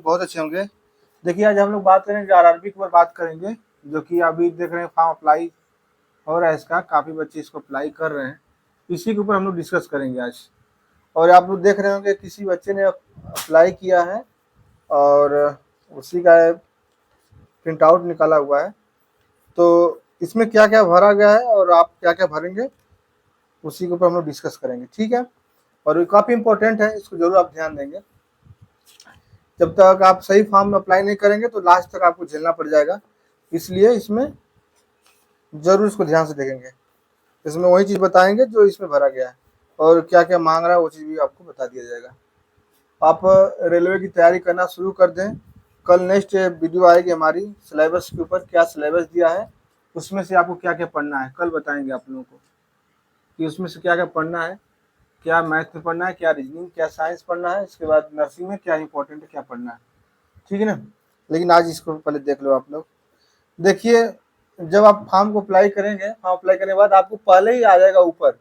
बहुत अच्छे होंगे। देखिए आज हम लोग बात करेंगे आरआरबी के ऊपर बात करेंगे, जो कि अभी देख रहे हैं फॉर्म अप्लाई हो रहा है इसका, काफ़ी बच्चे इसको अप्लाई कर रहे हैं, इसी के ऊपर हम लोग डिस्कस करेंगे आज। और आप लोग देख रहे होंगे किसी बच्चे ने अप्लाई किया है और उसी का प्रिंट आउट निकाला हुआ है। तो इसमें क्या क्या भरा गया है और आप क्या क्या भरेंगे उसी के ऊपर हम लोग डिस्कस करेंगे, ठीक है। और ये काफ़ी इंपॉर्टेंट है, इसको जरूर आप ध्यान देंगे। जब तक आप सही फॉर्म में अप्लाई नहीं करेंगे तो लास्ट तक आपको झेलना पड़ जाएगा, इसलिए इसमें जरूर इसको ध्यान से देखेंगे। इसमें वही चीज़ बताएंगे जो इसमें भरा गया है और क्या क्या मांग रहा है वो चीज़ भी आपको बता दिया जाएगा। आप रेलवे की तैयारी करना शुरू कर दें। कल नेक्स्ट वीडियो आएगी हमारी सिलेबस के ऊपर, क्या सिलेबस दिया है, उसमें से आपको क्या क्या पढ़ना है कल बताएंगे आप लोगों को कि उसमें से क्या क्या पढ़ना है, क्या मैथ में पढ़ना है, क्या रीजनिंग, क्या साइंस पढ़ना है, इसके बाद नर्सिंग में क्या इंपॉर्टेंट है, क्या पढ़ना है, ठीक है ना। लेकिन आज इसको पहले देख लो आप लोग। देखिए जब आप फॉर्म को अप्लाई करेंगे, फॉर्म अप्लाई करने के बाद आपको पहले ही आ जाएगा ऊपर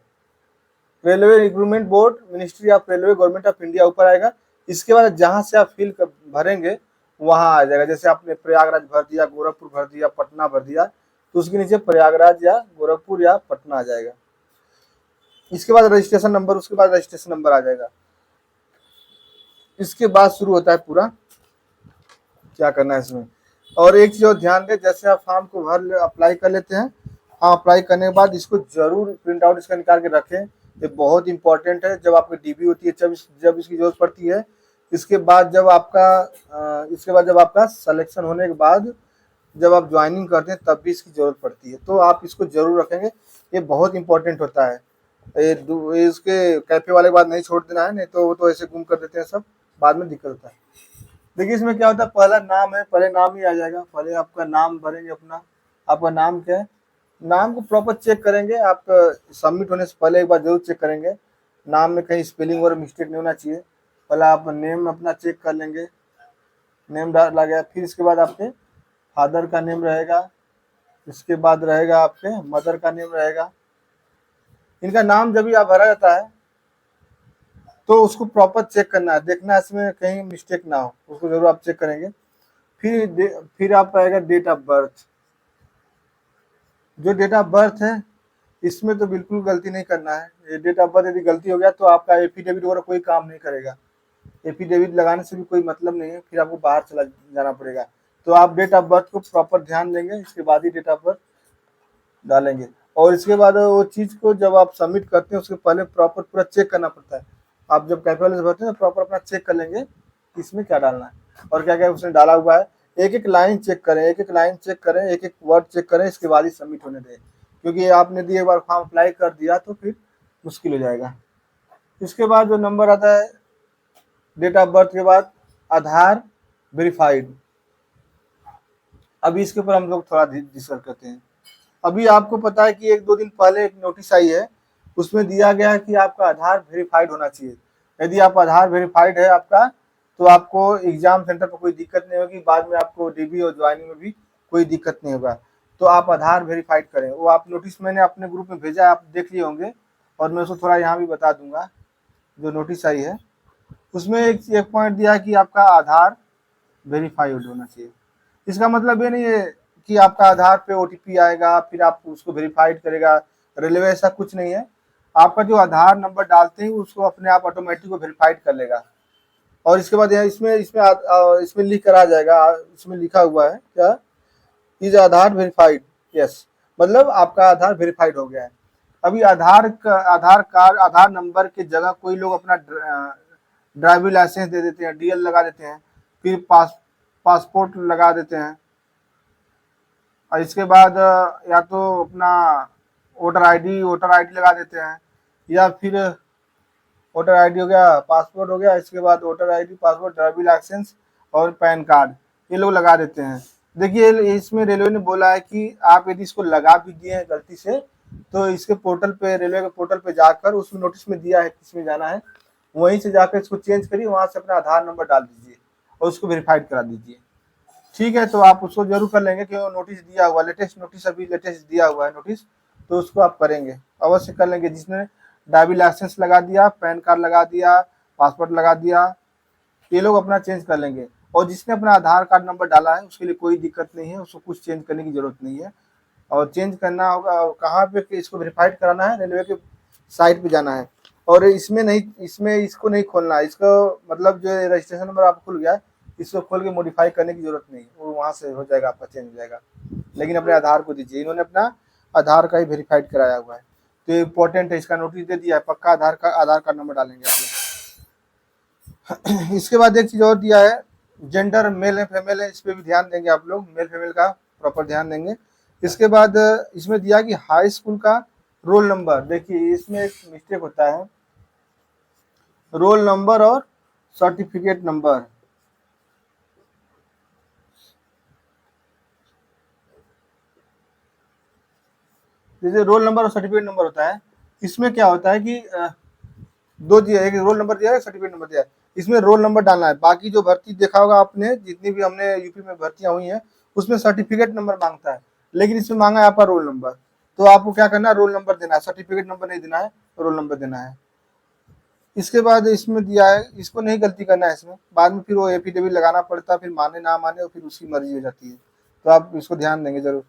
railway recruitment board, ministry of railway, government of India ऊपर आएगा। इसके बाद जहाँ से आप फिल भरेंगे वहाँ आ जाएगा। जैसे आपने प्रयागराज भर दिया, गोरखपुर भर दिया, पटना भर दिया, तो उसके नीचे प्रयागराज या गोरखपुर या पटना आ जाएगा। इसके बाद रजिस्ट्रेशन नंबर, उसके बाद रजिस्ट्रेशन नंबर आ जाएगा। इसके बाद शुरू होता है पूरा क्या करना है इसमें। और एक चीज और ध्यान दें, जैसे आप फॉर्म को भर अप्लाई कर लेते हैं, हाँ अप्लाई करने के बाद इसको जरूर प्रिंट आउट इसका निकाल के रखें, ये बहुत इंपॉर्टेंट है। जब आपकी डीबी होती है जब इसकी जरूरत पड़ती है। इसके बाद जब आपका सिलेक्शन होने के बाद जब आप ज्वाइनिंग करते हैं तब भी इसकी जरूरत पड़ती है, तो आप इसको जरूर रखेंगे, ये बहुत इंपॉर्टेंट होता है। इसके कैफे वाले बात नहीं छोड़ देना है, नहीं तो वो तो ऐसे गुम कर देते हैं सब, बाद में दिक्कत होता है। देखिए इसमें क्या होता है, पहला नाम है, पहले नाम ही आ जाएगा। पहले आपका नाम भरेंगे अपना, आपका नाम क्या है, नाम को प्रॉपर चेक करेंगे आप। सबमिट होने से पहले एक बार जरूर चेक करेंगे, नाम में कहीं स्पेलिंग और मिस्टेक नहीं होना चाहिए। पहले आप नेम अपना चेक कर लेंगे, नेम डाला गया। फिर इसके बाद आपके फादर का नेम रहेगा, इसके बाद रहेगा आपके मदर का नेम रहेगा। इनका नाम जब भी आप भरा जाता है तो उसको प्रॉपर चेक करना है, देखना है इसमें कहीं मिस्टेक ना हो, उसको जरूर आप चेक करेंगे। फिर आप आएगा डेट ऑफ बर्थ। जो डेट ऑफ बर्थ है इसमें तो बिल्कुल गलती नहीं करना है। ये डेट ऑफ बर्थ यदि गलती हो गया तो आपका एफिडेविट वगैरह कोई काम नहीं करेगा। एफिडेविट लगाने से भी कोई मतलब नहीं है, फिर आपको बाहर चला जाना पड़ेगा। तो आप डेट ऑफ बर्थ को प्रॉपर ध्यान देंगे, इसके बाद ही डेट ऑफ बर्थ डालेंगे। और इसके बाद वो चीज़ को जब आप सबमिट करते हैं उसके पहले प्रॉपर पूरा चेक करना पड़ता है। आप जब कैपिटल भरते हैं तो प्रॉपर अपना चेक कर लेंगे कि इसमें क्या डालना है और क्या क्या उसने डाला हुआ है। एक एक लाइन चेक करें, एक एक लाइन चेक करें, एक एक वर्ड चेक करें, इसके बाद ही सबमिट होने दें, क्योंकि आपने दिए एक बार फॉर्म अप्लाई कर दिया तो फिर मुश्किल हो जाएगा। इसके बाद जो नंबर आता है डेट ऑफ बर्थ के बाद आधार वेरीफाइड। अभी इसके ऊपर हम लोग थोड़ा डिस्कस करते हैं। अभी आपको पता है कि 1-2 दिन पहले एक नोटिस आई है, उसमें दिया गया है कि आपका आधार वेरीफाइड होना चाहिए। यदि आप आधार वेरीफाइड है आपका तो आपको एग्जाम सेंटर पर कोई दिक्कत नहीं होगी, बाद में आपको डीबी और ज्वाइनिंग में भी कोई दिक्कत नहीं होगा। तो आप आधार वेरीफाइड करें, वो आप नोटिस मैंने अपने ग्रुप में भेजा है, आप देख लिए होंगे और मैं उसको थोड़ा यहाँ भी बता दूंगा। जो नोटिस आई है उसमें एक पॉइंट दिया है कि आपका आधार वेरीफाइड होना चाहिए। इसका मतलब ये नहीं है कि आपका आधार पे ओटीपी आएगा फिर आप उसको वेरीफाइड करेगा रेलवे, ऐसा कुछ नहीं है। आपका जो आधार नंबर डालते हैं उसको अपने आप ऑटोमेटिक वेरीफाइड कर लेगा। और इसके बाद इसमें लिख कर आ जाएगा, इसमें लिखा हुआ है क्या, इज आधार वेरीफाइड, यस, मतलब आपका आधार वेरीफाइड हो गया है। अभी आधार कार्ड आधार नंबर की जगह कोई लोग अपना ड्राइविंग लाइसेंस दे देते हैं, डीएल लगा देते हैं, फिर पासपोर्ट लगा देते हैं, और इसके बाद या तो अपना वोटर आईडी लगा देते हैं, या फिर वोटर आईडी हो गया, पासपोर्ट हो गया, इसके बाद voter ID, passport, driving licence और पैन कार्ड, ये लोग लगा देते हैं। देखिए इसमें रेलवे ने बोला है कि आप यदि इसको लगा भी दिए हैं गलती से तो इसके पोर्टल पे, रेलवे के पोर्टल पे जाकर उसमें नोटिस में दिया है किसमें जाना है, वहीं से जाकर इसको चेंज करिए, वहां से अपना आधार नंबर डाल दीजिए और उसको वेरीफाइड करा दीजिए, ठीक है। तो आप उसको जरूर कर लेंगे कि वो नोटिस दिया हुआ, लेटेस्ट नोटिस अभी लेटेस्ट दिया हुआ है नोटिस, तो उसको आप करेंगे, अवश्य कर लेंगे। जिसने ड्राइविंग लाइसेंस लगा दिया, पैन कार्ड लगा दिया, पासपोर्ट लगा दिया, ये लोग अपना चेंज कर लेंगे। और जिसने अपना आधार कार्ड नंबर डाला है उसके लिए कोई दिक्कत नहीं है, उसको कुछ चेंज करने की जरूरत नहीं है। और चेंज करना होगा कहाँ पे कि इसको वेरीफाइड कराना है, रेलवे के साइट पे जाना है। और इसमें नहीं, इसमें इसको नहीं खोलना है, इसको मतलब जो रजिस्ट्रेशन नंबर आपको खुल गया है इसको खोल के मॉडिफाई करने की जरूरत नहीं है, वो वहाँ से हो जाएगा, आपका चेंज हो जाएगा। लेकिन अपने आधार को दीजिए, इन्होंने अपना आधार का ही वेरीफाइड कराया हुआ है, तो इम्पोर्टेंट है, इसका नोटिस दे दिया है, पक्का आधार कार्ड नंबर डालेंगे आप लोग। इसके बाद एक चीज़ और दिया है, जेंडर मेल है फीमेल है, इस पर भी ध्यान देंगे आप लोग, मेल फीमेल का प्रॉपर ध्यान देंगे। इसके बाद इसमें दिया कि हाई स्कूल का रोल नंबर, देखिए इसमें एक मिस्टेक होता है, रोल नंबर और सर्टिफिकेट नंबर, जैसे रोल नंबर और सर्टिफिकेट नंबर होता है, इसमें क्या होता है कि दो दिया है, एक रोल नंबर दिया है, सर्टिफिकेट नंबर दिया है, इसमें रोल नंबर डालना है। बाकी जो भर्ती देखा होगा आपने, जितनी भी हमने यूपी में भर्तियां हुई हैं उसमें सर्टिफिकेट नंबर मांगता है, लेकिन इसमें मांगा है आपका रोल नंबर। तो आपको क्या करना है, रोल नंबर देना है, सर्टिफिकेट नंबर नहीं देना है, रोल नंबर देना है। इसके बाद इसमें दिया है, इसको नहीं गलती करना है, इसमें बाद में फिर वो एफिडेविट लगाना पड़ता है, फिर माने ना माने और फिर उसकी मर्जी हो जाती है, तो आप इसको ध्यान देंगे जरूर।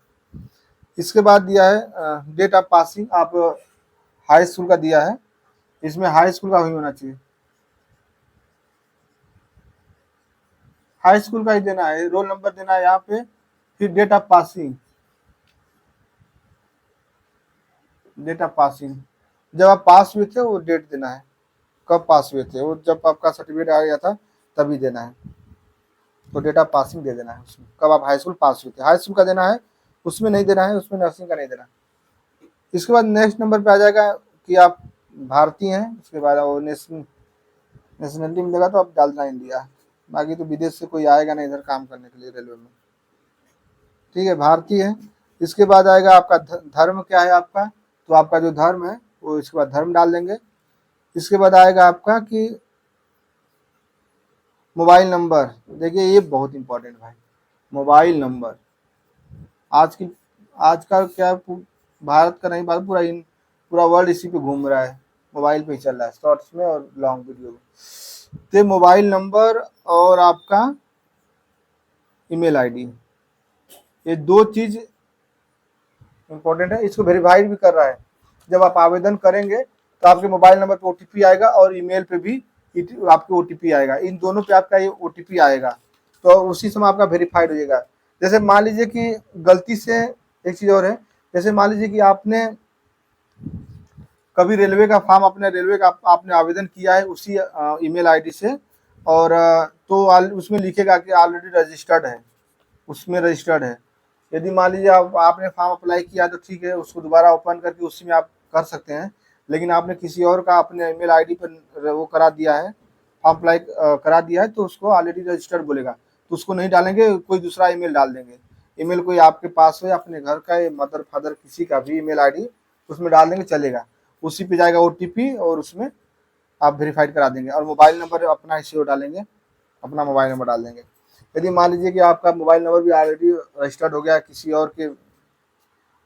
इसके बाद दिया है डेट ऑफ पासिंग, आप हाई स्कूल का दिया है, इसमें हाई स्कूल का ही होना चाहिए, हाई स्कूल का ही देना है, रोल नंबर देना है यहाँ पे, फिर date of passing, date of passing जब आप पास हुए थे वो डेट देना है, कब पास हुए थे, वो जब आपका सर्टिफिकेट आ गया था तभी देना है, तो डेट ऑफ पासिंग दे देना है उसमें, कब आप हाई स्कूल पास हुए थे, हाई स्कूल का देना है, उसमें नहीं देना है, उसमें नर्सिंग का नहीं देना। इसके बाद नेक्स्ट नंबर पे आ जाएगा कि आप भारतीय हैं, उसके बाद वो नेशनलिटी मिलेगा तो आप डालना इंडिया, बाकी तो विदेश से कोई आएगा नहीं इधर काम करने के लिए रेलवे में, ठीक है, भारतीय है। इसके बाद आएगा आपका धर्म क्या है आपका, तो आपका जो धर्म है वो इसके बाद धर्म डाल देंगे। इसके बाद आएगा आपका कि मोबाइल नंबर, देखिए ये बहुत इंपॉर्टेंट भाई, मोबाइल नंबर आज की, आज का क्या भारत का नहीं, भारत पूरा पूरा वर्ल्ड इसी पे घूम रहा है, मोबाइल पे ही चल रहा है, शॉर्ट्स में और लॉन्ग वीडियो में। तो मोबाइल नंबर और आपका ईमेल आईडी, ये दो चीज इंपॉर्टेंट है, इसको वेरीफाइड भी कर रहा है। जब आप आवेदन करेंगे तो आपके मोबाइल नंबर पे ओटीपी आएगा और ईमेल पे भी आपके ओटीपी आएगा, इन दोनों पे आपका ये ओटीपी आएगा, तो उसी समय आपका वेरीफाइड हो जाएगा। जैसे मान लीजिए कि गलती से, एक चीज और है, जैसे मान लीजिए कि आपने कभी रेलवे का फॉर्म, अपने रेलवे का आपने आवेदन किया है उसी ईमेल आईडी से, और तो उसमें लिखेगा कि ऑलरेडी रजिस्टर्ड है, उसमें रजिस्टर्ड है। यदि मान लीजिए आपने फॉर्म अप्लाई किया तो ठीक है, उसको दोबारा ओपन करके उसी में आप कर सकते हैं, लेकिन आपने किसी और का अपने ईमेल आईडी पर वो करा दिया है, फॉर्म अप्लाई करा दिया है, तो उसको ऑलरेडी रजिस्टर्ड बोलेगा, तो उसको नहीं डालेंगे, कोई दूसरा ईमेल डाल देंगे। ईमेल कोई आपके पास हो, अपने घर का, मदर फादर किसी का भी ईमेल आईडी उसमें डाल देंगे चलेगा, उसी पे जाएगा ओटीपी और उसमें आप वेरीफाइड करा देंगे। और मोबाइल नंबर अपना इसी डालेंगे, अपना मोबाइल नंबर डाल देंगे। यदि मान लीजिए कि आपका मोबाइल नंबर भी ऑलरेडी रजिस्टर्ड हो गया किसी और के,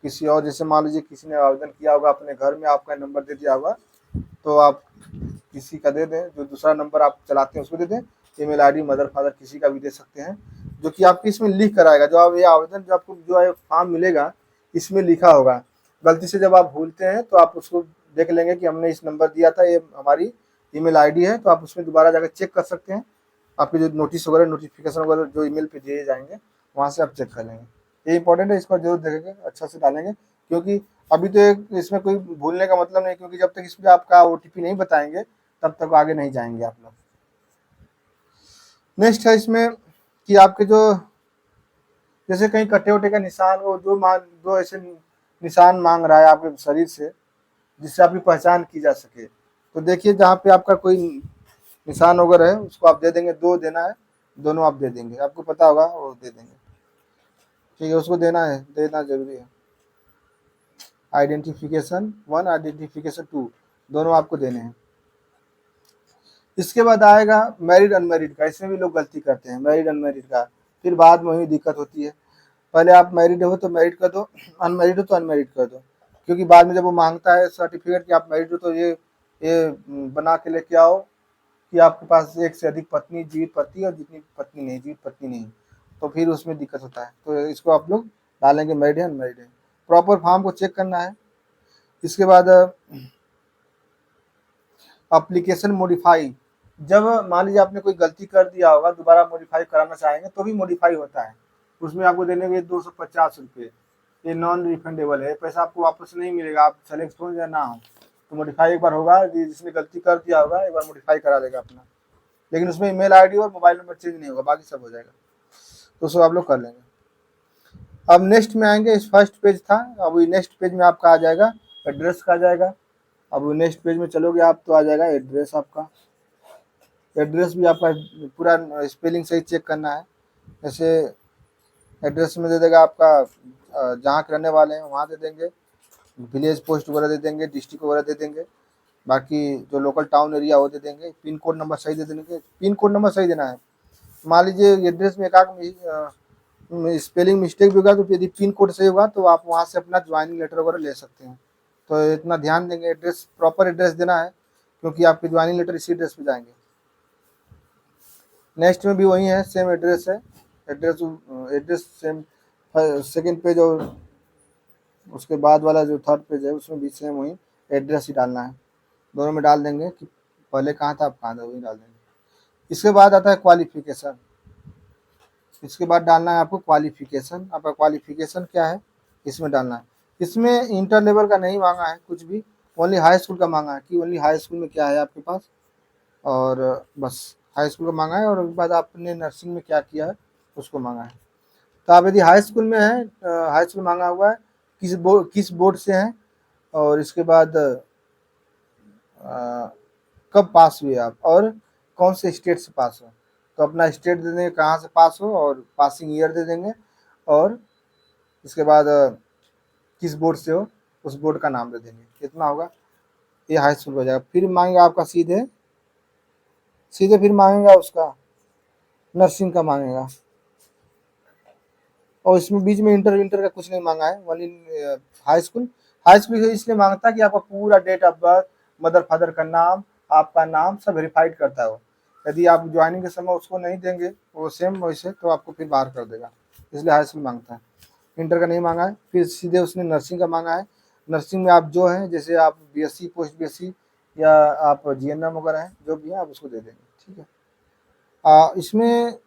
किसी और, जैसे मान लीजिए किसी ने आवेदन किया होगा अपने घर में, आपका नंबर दे दिया होगा, तो आप किसी का दे दें, जो दूसरा नंबर आप चलाते हैं उसको दे दें, ईमेल आईडी मदर फादर किसी का भी दे सकते हैं, जो कि आपकी इसमें लिख कर आएगा, जो आप ये आवेदन जो आपको जो है फॉर्म मिलेगा इसमें लिखा होगा। गलती से जब आप भूलते हैं तो आप उसको देख लेंगे कि हमने इस नंबर दिया था, ये हमारी ईमेल आईडी है, तो आप उसमें दोबारा जाकर चेक कर सकते हैं, आपके जो नोटिस वगैरह नोटिफिकेशन वगैरह जो ईमेल पे दिए जाएंगे वहाँ से आप चेक कर लेंगे। ये इंपॉर्टेंट है, इसको जरूर देखेंगे, अच्छा से डालेंगे, क्योंकि अभी तो इसमें कोई भूलने का मतलब नहीं, क्योंकि जब तक इसमें आपका ओटीपी नहीं बताएंगे तब तक आगे नहीं जाएंगे आप लोग। नेक्स्ट है इसमें कि आपके जो, जैसे कहीं कटे वटे का निशान, वो दो ऐसे निशान मांग रहा है आपके शरीर से जिससे आपकी पहचान की जा सके, तो देखिए जहाँ पे आपका कोई निशान वगैरह है उसको आप दे देंगे, दो देना है, दोनों आप दे देंगे, आपको पता होगा वो दे देंगे, ठीक है, उसको देना है, देना जरूरी है। आइडेंटिफिकेशन 1, आइडेंटिफिकेशन 2, दोनों आपको देने हैं। इसके बाद आएगा मैरिड अनमैरिड का, इसमें भी लोग गलती करते हैं, मैरिड अनमैरिड का, फिर बाद में ही दिक्कत होती है। पहले आप मैरिड हो तो मैरिड कर दो, अनमैरिड हो तो अनमैरिड कर दो, क्योंकि बाद में जब वो मांगता है सर्टिफिकेट कि आप मैरिड हो तो ये बना के लेके आओ कि आपके पास एक से अधिक पत्नी, जीवित पति और जितनी पत्नी नहीं, जीवित पत्नी नहीं, तो फिर उसमें दिक्कत होता है। तो इसको आप लोग डालेंगे मैरिड है अनमैरिड है। प्रॉपर फॉर्म को चेक करना है। इसके बाद एप्लीकेशन मॉडिफाई, जब मान लीजिए आपने कोई गलती कर दिया होगा, दोबारा मॉडिफाई कराना चाहेंगे तो भी मॉडिफाई होता है। उसमें आपको देने के 250 रुपये, ये नॉन रिफंडेबल है, पैसा आपको वापस नहीं मिलेगा, आप सेलेक्ट हो या ना हो। तो मॉडिफाई एक बार होगा, जिसने गलती कर दिया होगा एक बार मॉडिफाई करा लेगा अपना, लेकिन उसमें ईमेल आईडी और मोबाइल नंबर चेंज नहीं होगा, बाकी सब हो जाएगा। तो उसको आप लोग कर लेंगे। अब नेक्स्ट में आएंगे, इस फर्स्ट पेज था, अब नेक्स्ट पेज में आपका आ जाएगा एड्रेस का आ जाएगा। अब नेक्स्ट पेज में चलोगे आप तो आ जाएगा एड्रेस आपका। एड्रेस भी आपका पूरा स्पेलिंग सही चेक करना है। जैसे एड्रेस में दे देगा आपका जहाँ के रहने वाले हैं वहाँ दे देंगे, विलेज पोस्ट वगैरह दे देंगे, डिस्ट्रिक्ट वगैरह दे देंगे, बाकी जो लोकल टाउन एरिया वो दे देंगे। पिन कोड नंबर सही दे देंगे, पिन कोड नंबर सही देना है। मान लीजिए एड्रेस में एक स्पेलिंग मिस्टेक भी होगा, तो यदि पिन कोड सही होगा तो आप वहाँ से अपना ज्वाइनिंग लेटर वगैरह ले सकते हैं। तो इतना ध्यान देंगे, एड्रेस प्रॉपर एड्रेस देना है, क्योंकि आपके ज्वाइनिंग लेटर इसी एड्रेस पे जाएंगे। नेक्स्ट में भी वही है, सेम एड्रेस है, एड्रेस सेम सेकेंड पेज, और उसके बाद वाला जो थर्ड पेज है उसमें भी सेम वही एड्रेस ही डालना है। दोनों में डाल देंगे कि पहले कहाँ था अब कहाँ था, वही डाल देंगे। इसके बाद आता है क्वालिफिकेशन। इसके बाद डालना है आपको क्वालिफिकेशन। आपका क्वालिफिकेशन क्या है इसमें डालना है। इसमें इंटर लेवल का नहीं मांगा है कुछ भी, ओनली हाई स्कूल का मांगा है कि ओनली हाई स्कूल में क्या है आपके पास, और बस हाई स्कूल का मांगा है। और उसके बाद आपने नर्सिंग में क्या किया है उसको मांगा है। तो आप यदि हाई स्कूल में है, हाई स्कूल मांगा हुआ है, किस बोर्ड से हैं, और इसके बाद कब पास हुए आप और कौन से स्टेट से पास हो, तो अपना स्टेट दे देंगे कहाँ से पास हो और पासिंग ईयर दे देंगे, और इसके बाद किस बोर्ड से हो उस बोर्ड का नाम दे देंगे। कितना होगा, ये हाई स्कूल हो जाएगा। फिर मांगेगा आपका सीधे सीधे फिर मांगेगा उसका नर्सिंग का मांगेगा, और इसमें बीच में इंटर विंटर का कुछ नहीं मांगा है, only high school. High school इसलिए मांगता है कि आपका पूरा date of birth, mother father का नाम, आपका नाम सब वेरीफाइड करता है। यदि आप ज्वाइनिंग के समय उसको नहीं देंगे वो सेम वैसे, तो आपको फिर बाहर कर देगा, इसलिए हाई स्कूल मांगता है। इंटर का नहीं मांगा है। फिर सीधे उसने नर्सिंग का मांगा है। नर्सिंग में आप जो हैं, जैसे आप बीएससी, पोस्ट बीएससी, या आप जीएनएम वगैरह हैं, जो भी है आप उसको दे देंगे, ठीक है। इसमें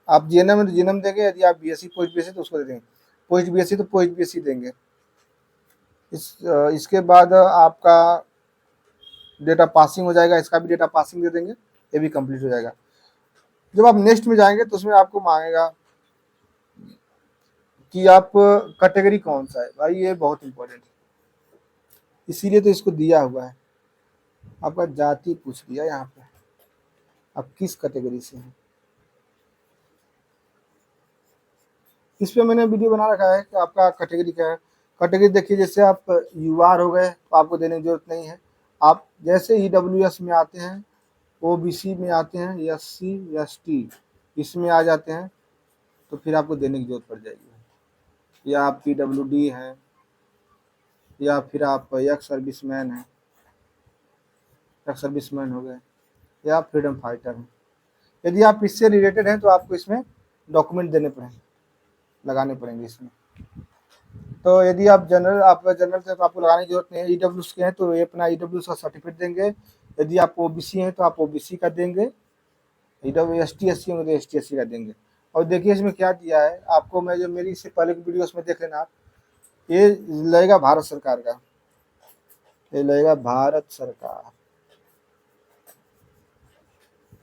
आप जीएनएम में जीएनएम देंगे, यदि आप बीएससी पोस्ट बीएससी तो उसको दे देंगे, पोस्ट बीएससी तो पोस्ट बीएससी देंगे। इसके बाद आपका डेटा पासिंग हो जाएगा, इसका भी डेटा पासिंग दे देंगे, ये भी कंप्लीट हो जाएगा। जब आप नेक्स्ट में जाएंगे तो उसमें आपको मांगेगा कि आप कैटेगरी कौन सा है। भाई ये बहुत इंपॉर्टेंट है, इसीलिए तो इसको दिया हुआ है। आपका जाति पूछ लिया यहाँ पे, आप किस कैटेगरी से हैं। इस पे मैंने वीडियो बना रखा है कि आपका कैटेगरी क्या है। कैटेगरी देखिए, जैसे आप यूआर हो गए तो आपको देने की जरूरत नहीं है। आप जैसे ईडब्ल्यूएस में आते हैं, ओबीसी में आते हैं, एससी एसटी इसमें आ जाते हैं, तो फिर आपको देने की जरूरत पड़ जाएगी। या आप पीडब्ल्यूडी हैं, या फिर आप एक्स सर्विसमैन हैं, एक्स सर्विसमैन हो गए, या आप फ्रीडम फाइटर हैं। यदि आप इससे रिलेटेड हैं तो आपको इसमें डॉक्यूमेंट देने पड़ेंगे, लगाने पड़ेंगे इसमें। तो यदि आप जनरल थे तो आपको लगाने की जरूरत नहीं है। ईडब्ल्यूएस के हैं तो ये अपना ईडब्ल्यूएस का सर्टिफिकेट देंगे। यदि आप ओबीसी हैं तो आप ओबीसी का देंगे। ईडब्ल्यू एसटी एससी होंगे तो एसटी एससी का देंगे। और देखिए इसमें क्या दिया है आपको, मैं जो मेरी इससे पहले की वीडियो उसमें देख लेना आप, ये लगेगा भारत सरकार का, ये लगेगा भारत सरकार।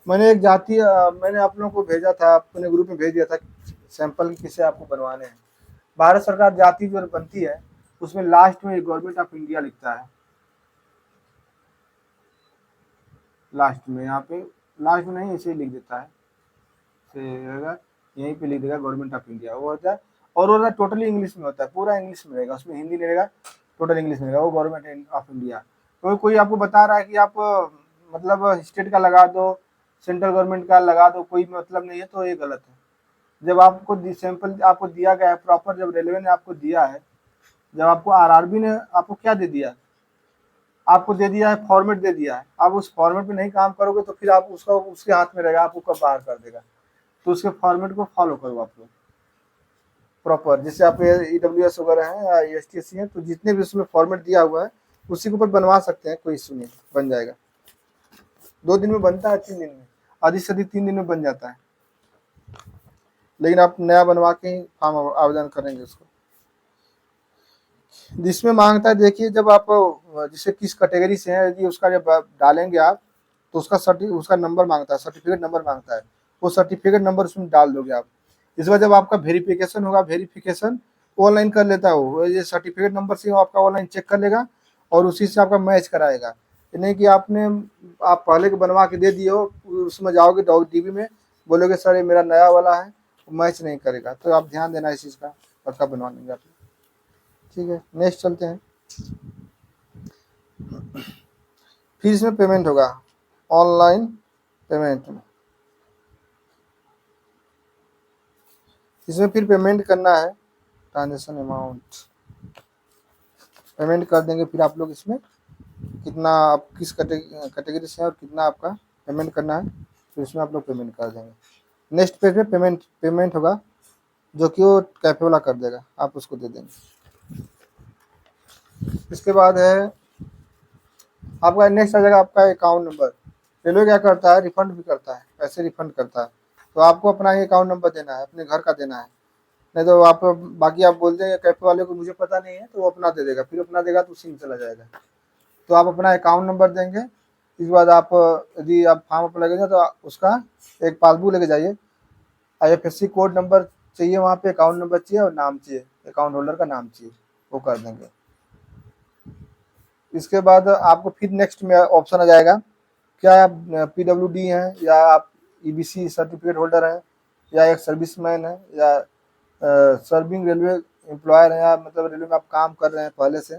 मैंने एक जाति मैंने आप लोगों को भेजा था, अपने ग्रुप में भेज दिया था सैंपल किसे आपको बनवाने हैं। भारत सरकार जाति जो बनती है उसमें लास्ट में गवर्नमेंट ऑफ इंडिया लिखता है, लास्ट में, यहाँ पे लास्ट में नहीं, ऐसे ही लिख देता है, यहीं पे लिख देगा गवर्नमेंट ऑफ इंडिया, वो होता है। और वो टोटली इंग्लिश में होता है, पूरा इंग्लिश में रहेगा, उसमें हिंदी नहीं रहेगा, टोटल इंग्लिश में रहेगा, वो गवर्नमेंट ऑफ इंडिया। तो कोई आपको बता रहा है कि आप मतलब स्टेट का लगा दो, सेंट्रल गवर्नमेंट का लगा दो, कोई मतलब नहीं है, तो ये गलत है। जब आपको सैंपल आपको दिया गया है प्रॉपर, जब रेलवे ने आपको दिया है, जब आपको आरआरबी ने आपको क्या दे दिया, आपको दे दिया है, फॉर्मेट दे दिया है, आप उस फॉर्मेट में नहीं काम करोगे तो फिर आप उसका उसके हाथ में रहेगा, आपको कब बाहर कर देगा। तो उसके फॉर्मेट को फॉलो करो आप लोग प्रॉपर। जैसे आप EWS वगैरह है या STC है, तो जितने भी उसमें फॉर्मेट दिया हुआ है उसी के ऊपर बनवा सकते हैं, कोई इशू नहीं, बन जाएगा। 2 दिन में बनता है, 3 दिन में, अधिक से अधिक 3 दिन में बन जाता है। लेकिन आप नया बनवा के ही फॉर्म आवेदन करेंगे उसको। जिसमें मांगता है, देखिए जब आप जैसे किस कैटेगरी से हैं, यदि उसका जब आप डालेंगे आप, तो उसका नंबर मांगता है, सर्टिफिकेट नंबर मांगता है, वो सर्टिफिकेट नंबर उसमें डाल दोगे आप। इस बार जब आपका वेरिफिकेशन होगा, वेरिफिकेशन ऑनलाइन कर लेता है वो, ये सर्टिफिकेट नंबर से वो आपका ऑनलाइन चेक कर लेगा और उसी से आपका मैच कराएगा। ये नहीं कि आप पहले के बनवा के दे दिए हो, उसमें जाओगे DB में, बोलोगे सर ये मेरा नया वाला है, मैच नहीं करेगा। तो आप ध्यान देना इस चीज़ का, पक्का बनवा लेंगे आप। ठीक है, नेक्स्ट चलते हैं। फिर इसमें पेमेंट होगा, ऑनलाइन पेमेंट। इसमें फिर पेमेंट करना है, ट्रांजेक्शन अमाउंट पेमेंट कर देंगे। फिर आप लोग इसमें कितना, आप किस कैटेगरी से हैं और कितना आपका पेमेंट करना है, फिर इसमें आप लोग पेमेंट कर देंगे। नेक्स्ट पेज पे पेमेंट होगा, जो कि वो कैफे वाला कर देगा, आप उसको दे देंगे। इसके बाद है आपका नेक्स्ट आ जाएगा आपका अकाउंट नंबर। रेलवे क्या करता है, रिफंड भी करता है, पैसे रिफंड करता है। तो आपको अपना ही अकाउंट नंबर देना है, अपने घर का देना है, नहीं तो आप बाकी आप बोल देंगे कैफे वाले को मुझे पता नहीं है, तो वो अपना दे देगा, फिर अपना देगा तो उसी में चला जाएगा। तो आप अपना अकाउंट नंबर देंगे। इसके बाद आप यदि आप फॉर्म अप्लाई करेंगे तो उसका एक पासबुक लेके जाइए, IFSC कोड नंबर चाहिए, वहाँ पे अकाउंट नंबर चाहिए और नाम चाहिए, अकाउंट होल्डर का नाम चाहिए, वो कर देंगे। इसके बाद आपको फिर नेक्स्ट में ऑप्शन आ जाएगा, क्या आप PWD हैं या आप EBC सर्टिफिकेट होल्डर हैं या एक सर्विसमैन है या सर्विंग रेलवे एम्प्लॉयर है, या मतलब रेलवे में आप काम कर रहे हैं पहले से,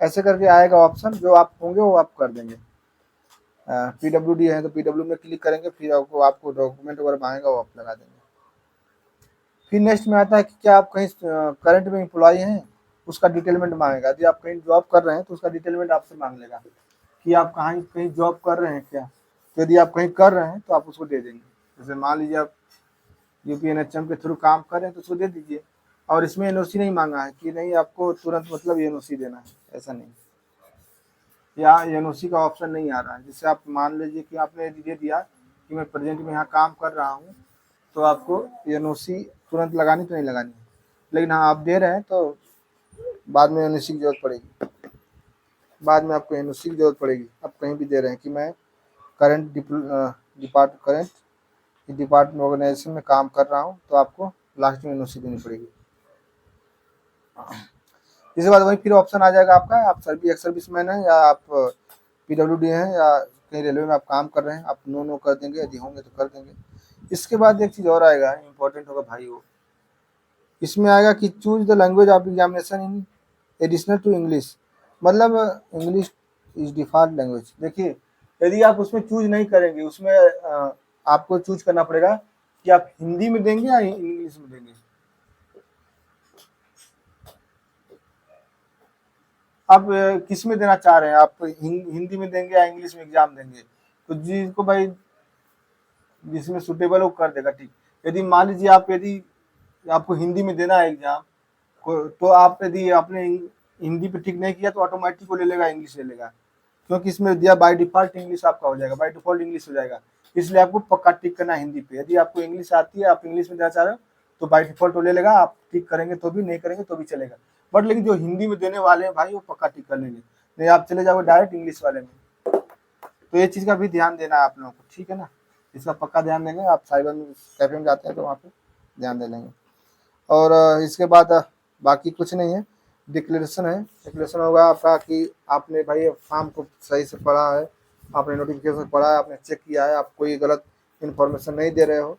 ऐसे करके आएगा ऑप्शन। जो आप होंगे वो आप कर देंगे। PWD है तो PW में क्लिक करेंगे, फिर आपको डॉक्यूमेंट वगैरह मांगेगा, वो आप लगा देंगे। फिर नेक्स्ट में आता है कि क्या आप कहीं करंट में एम्प्लॉय हैं, उसका डिटेलमेंट मांगेगा। यदि आप कहीं जॉब कर रहे हैं तो उसका डिटेलमेंट आपसे मांग लेगा कि आप कहीं जॉब कर रहे हैं क्या। तो यदि आप कहीं कर रहे हैं तो आप उसको दे देंगे। जैसे मान लीजिए आप UPNHM के थ्रू काम कर रहे हैं तो उसको दे दीजिए। और इसमें NOC नहीं मांगा है कि नहीं आपको तुरंत मतलब NOC देना है, ऐसा नहीं, या NOC का ऑप्शन नहीं आ रहा है। जैसे आप मान लीजिए कि आपने दे दिया कि मैं प्रेजेंट में यहाँ काम कर रहा हूँ, तो आपको NOC तुरंत लगानी तो नहीं लगानी है, लेकिन हाँ आप दे रहे हैं तो बाद में NOC की जरूरत पड़ेगी, बाद में आपको NOC की जरूरत पड़ेगी। आप कहीं भी दे रहे हैं कि मैं करंट डिपार्टमेंट ऑर्गेनाइजेशन में काम कर रहा हूँ, तो आपको लास्ट में NOC देनी पड़ेगी। इसके बाद वही फिर ऑप्शन आ जाएगा आपका, आप सर्विसमैन है या आप PWD हैं या कहीं रेलवे में आप काम कर रहे हैं, आप नो कर देंगे, यदि होंगे तो कर देंगे। इसके बाद एक चीज़ और आएगा, इंपॉर्टेंट होगा भाई, वो इसमें आएगा कि choose the language of examination in additional to English, मतलब इंग्लिश इज डिफॉल्ट लैंग्वेज। देखिए यदि आप उसमें चूज नहीं करेंगे, उसमें आपको चूज करना पड़ेगा कि आप हिंदी में देंगे या इंग्लिश में देंगे। आप किस में देना चाह रहे हैं, आप हिंदी में देंगे या इंग्लिश में एग्जाम देंगे। तो जिसको भाई जिसमें सुटेबल हो कर देगा, ठीक। यदि मान लीजिए यदि आपको हिंदी में देना है एग्जाम तो आप यदि आपने हिंदी पे टिक नहीं किया तो ऑटोमेटिक वो ले लेगा, इंग्लिश ले लेगा, क्योंकि इसमें दिया बाय डिफॉल्ट इंग्लिश आपका हो जाएगा, बाय डिफॉल्ट इंग्लिश हो जाएगा। इसलिए आपको पक्का टिक करना है हिंदी पे। यदि आपको इंग्लिश आती है, आप इंग्लिश में देना चाह रहे हो, तो बाय डिफॉल्ट वो ले लेगा, आप टिक करेंगे तो भी, नहीं करेंगे तो भी चलेगा। बट लेकिन जो हिंदी में देने वाले हैं भाई, वो पक्का टिक कर लेंगे, नहीं आप चले जाओगे डायरेक्ट इंग्लिश वाले में। तो ये चीज़ का भी ध्यान देना है आप लोगों को, ठीक है ना। इसका पक्का ध्यान देंगे, आप साइबर में कैफे में जाते हैं तो वहाँ पे ध्यान दे लेंगे। और इसके बाद बाकी कुछ नहीं है, डिक्लेरेशन है। डिक्लेरेशन होगा आपका कि आपने भाई फॉर्म को सही से पढ़ा है, आपने नोटिफिकेशन पढ़ा है, आपने चेक किया है, आप कोई गलत इन्फॉर्मेशन नहीं दे रहे हो,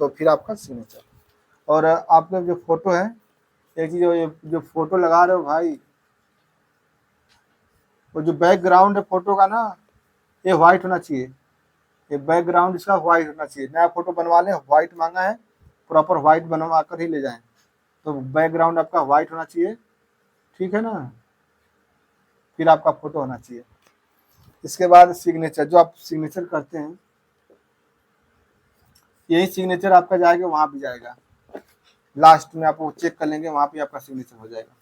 तो फिर आपका सिग्नेचर। और आपका जो फोटो है, एक चीज़ जो फोटो लगा रहे हो भाई, वो जो बैकग्राउंड है फोटो का ना, ये व्हाइट होना चाहिए। ये बैकग्राउंड इसका व्हाइट होना चाहिए। नया फोटो बनवा लें, व्हाइट मांगा है, प्रॉपर व्हाइट बनवा कर ही ले जाएं। तो बैकग्राउंड आपका व्हाइट होना चाहिए, ठीक है ना, फिर आपका फोटो होना चाहिए। इसके बाद सिग्नेचर, जो आप सिग्नेचर करते हैं यही सिग्नेचर आपका जाएगा, वहां भी जाएगा, लास्ट में आप वो चेक कर लेंगे, वहां पे आपका सिग्नेचर हो जाएगा।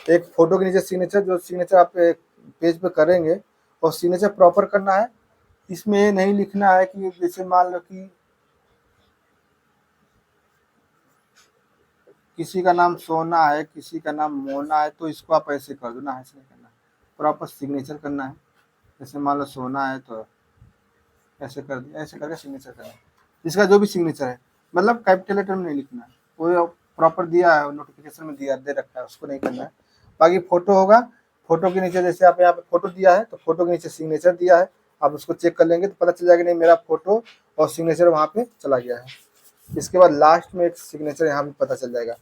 एक फोटो के नीचे सिग्नेचर, जो सिग्नेचर आप पेज पे करेंगे और सिग्नेचर प्रॉपर करना है। इसमें ये नहीं लिखना है कि जैसे मान लो कि किसी का नाम सोना है, किसी का नाम मोना है, तो इसको आप ऐसे कर दो ना, ऐसे नहीं करना, प्रॉपर सिग्नेचर करना है। जैसे मान लो सोना है तो ऐसे कर दिया, ऐसे करके सिग्नेचर करना है। इसका जो भी सिग्नेचर है, मतलब कैपिटल लेटर में नहीं लिखना है, वो प्रॉपर दिया है, नोटिफिकेशन में दिया दे रखा है, उसको नहीं करना है। बाकी फोटो होगा, फोटो के नीचे जैसे आप यहाँ पे फोटो दिया है तो फोटो के नीचे सिग्नेचर दिया है, आप उसको चेक कर लेंगे तो पता चल जाएगा नहीं मेरा फोटो और सिग्नेचर वहाँ पे चला गया है। इसके बाद लास्ट में एक सिग्नेचर यहाँ पे पता चल जाएगा,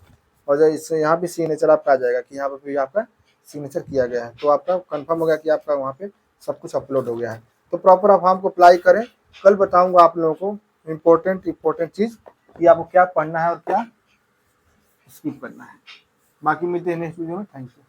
और जब इससे यहाँ भी सिग्नेचर आपका आ जाएगा कि यहाँ पर भी आपका सिग्नेचर किया गया है, तो आपका कंफर्म हो गया कि आपका वहाँ पे सब कुछ अपलोड हो गया है। तो प्रॉपर आप फॉर्म को अप्लाई करें। कल बताऊंगा आप लोगों को इम्पोर्टेंट चीज़ कि आपको क्या पढ़ना है और क्या स्किप करना है। बाकी मिलते हैं नेक्स्ट वीडियो में। Thank you.